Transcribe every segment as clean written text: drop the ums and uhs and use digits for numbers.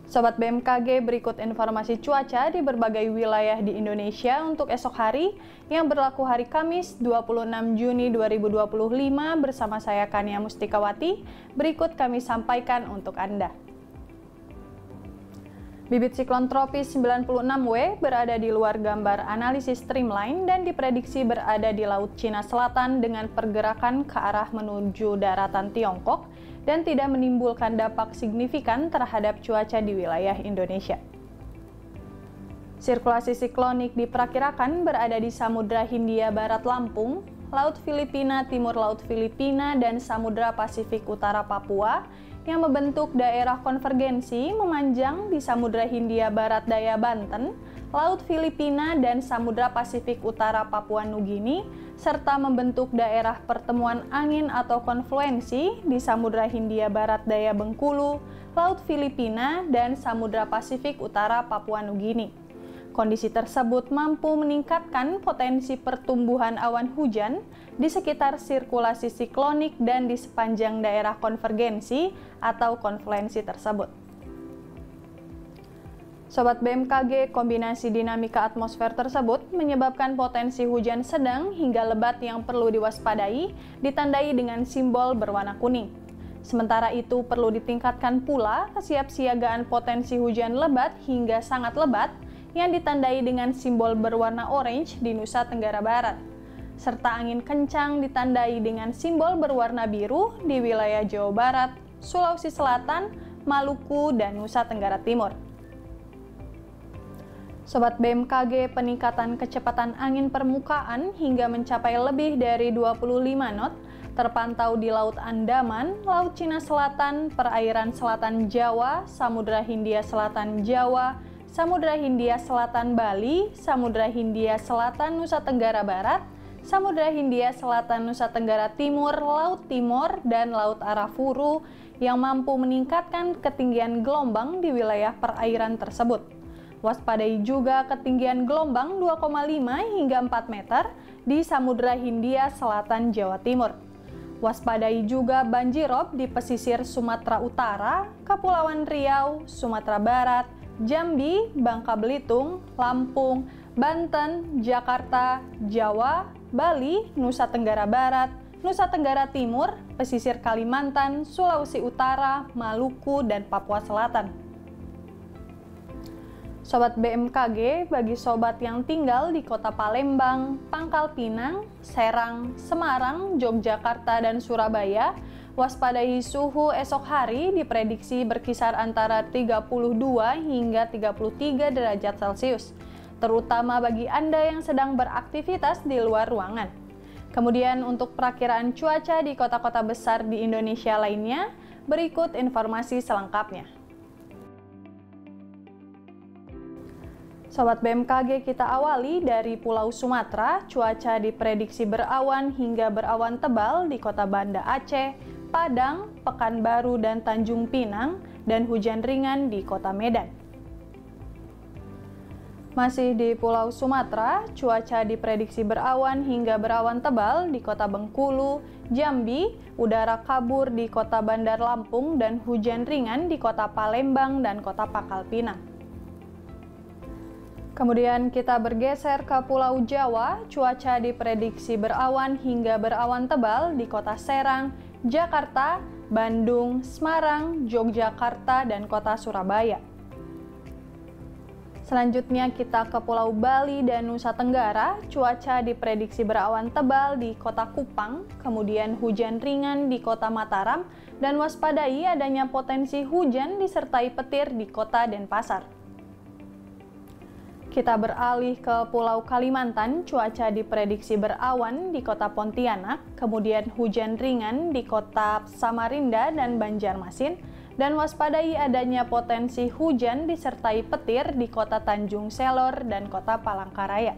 Sobat BMKG, berikut informasi cuaca di berbagai wilayah di Indonesia untuk esok hari yang berlaku hari Kamis 26 Juni 2025 bersama saya Kania Mustikawati. Berikut kami sampaikan untuk Anda. Bibit siklon tropis 96W berada di luar gambar analisis streamline dan diprediksi berada di Laut Cina Selatan dengan pergerakan ke arah menuju daratan Tiongkok dan tidak menimbulkan dampak signifikan terhadap cuaca di wilayah Indonesia. Sirkulasi siklonik diperkirakan berada di Samudra Hindia Barat Lampung, Laut Filipina, Timur Laut Filipina, dan Samudra Pasifik Utara Papua yang membentuk daerah konvergensi memanjang di Samudra Hindia Barat Daya Banten, Laut Filipina, dan Samudra Pasifik Utara Papua Nugini, serta membentuk daerah pertemuan angin atau konfluensi di Samudra Hindia Barat Daya Bengkulu, Laut Filipina, dan Samudra Pasifik Utara Papua Nugini. Kondisi tersebut mampu meningkatkan potensi pertumbuhan awan hujan di sekitar sirkulasi siklonik dan di sepanjang daerah konvergensi atau konfluensi tersebut. Sobat BMKG, kombinasi dinamika atmosfer tersebut menyebabkan potensi hujan sedang hingga lebat yang perlu diwaspadai, ditandai dengan simbol berwarna kuning. Sementara itu, perlu ditingkatkan pula kesiapsiagaan potensi hujan lebat hingga sangat lebat yang ditandai dengan simbol berwarna orange di Nusa Tenggara Barat, serta angin kencang ditandai dengan simbol berwarna biru di wilayah Jawa Barat, Sulawesi Selatan, Maluku, dan Nusa Tenggara Timur. Sobat BMKG, peningkatan kecepatan angin permukaan hingga mencapai lebih dari 25 knot terpantau di Laut Andaman, Laut Cina Selatan, perairan selatan Jawa, Samudra Hindia Selatan Jawa, Samudra Hindia Selatan Bali, Samudra Hindia Selatan Nusa Tenggara Barat, Samudra Hindia Selatan Nusa Tenggara Timur, Laut Timor, dan Laut Arafuru yang mampu meningkatkan ketinggian gelombang di wilayah perairan tersebut. Waspadai juga ketinggian gelombang 2,5 hingga 4 meter di Samudra Hindia Selatan Jawa Timur. Waspadai juga banjirop di pesisir Sumatera Utara, Kepulauan Riau, Sumatera Barat, Jambi, Bangka Belitung, Lampung, Banten, Jakarta, Jawa, Bali, Nusa Tenggara Barat, Nusa Tenggara Timur, pesisir Kalimantan, Sulawesi Utara, Maluku, dan Papua Selatan. Sobat BMKG, bagi sobat yang tinggal di Kota Palembang, Pangkal Pinang, Serang, Semarang, Yogyakarta, dan Surabaya, waspadai suhu esok hari diprediksi berkisar antara 32 hingga 33 derajat Celcius, terutama bagi Anda yang sedang beraktivitas di luar ruangan. Kemudian untuk perakiraan cuaca di kota-kota besar di Indonesia lainnya, berikut informasi selengkapnya. Sobat BMKG, kita awali dari Pulau Sumatera. Cuaca diprediksi berawan hingga berawan tebal di kota Banda Aceh, Padang, Pekanbaru, dan Tanjung Pinang, dan hujan ringan di kota Medan. Masih di Pulau Sumatera, cuaca diprediksi berawan hingga berawan tebal di kota Bengkulu, Jambi, udara kabur di kota Bandar Lampung, dan hujan ringan di kota Palembang dan kota Pangkal Pinang. Kemudian kita bergeser ke Pulau Jawa, cuaca diprediksi berawan hingga berawan tebal di kota Serang, Jakarta, Bandung, Semarang, Yogyakarta, dan kota Surabaya. Selanjutnya kita ke Pulau Bali dan Nusa Tenggara, cuaca diprediksi berawan tebal di kota Kupang, kemudian hujan ringan di kota Mataram, dan waspadai adanya potensi hujan disertai petir di kota Denpasar. Kita beralih ke Pulau Kalimantan, cuaca diprediksi berawan di kota Pontianak, kemudian hujan ringan di kota Samarinda dan Banjarmasin, dan waspadai adanya potensi hujan disertai petir di kota Tanjung Selor dan kota Palangkaraya.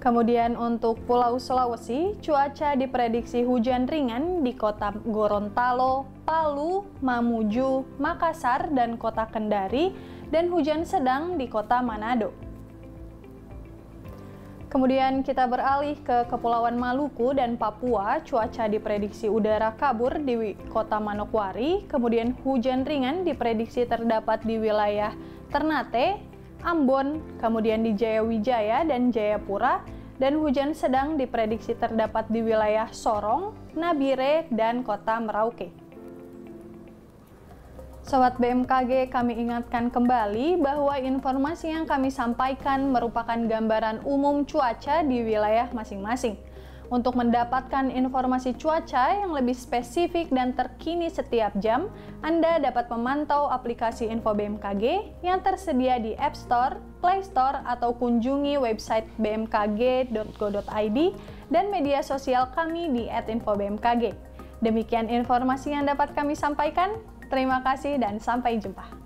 Kemudian untuk Pulau Sulawesi, cuaca diprediksi hujan ringan di kota Gorontalo, Palu, Mamuju, Makassar, dan kota Kendari, dan hujan sedang di kota Manado. Kemudian kita beralih ke Kepulauan Maluku dan Papua. Cuaca diprediksi udara kabur di kota Manokwari, kemudian hujan ringan diprediksi terdapat di wilayah Ternate, Ambon, kemudian di Jayawijaya dan Jayapura, dan hujan sedang diprediksi terdapat di wilayah Sorong, Nabire, dan kota Merauke. Sobat BMKG, kami ingatkan kembali bahwa informasi yang kami sampaikan merupakan gambaran umum cuaca di wilayah masing-masing. Untuk mendapatkan informasi cuaca yang lebih spesifik dan terkini setiap jam, Anda dapat memantau aplikasi Info BMKG yang tersedia di App Store, Play Store, atau kunjungi website bmkg.go.id dan media sosial kami di @infobmkg. Demikian informasi yang dapat kami sampaikan. Terima kasih dan sampai jumpa.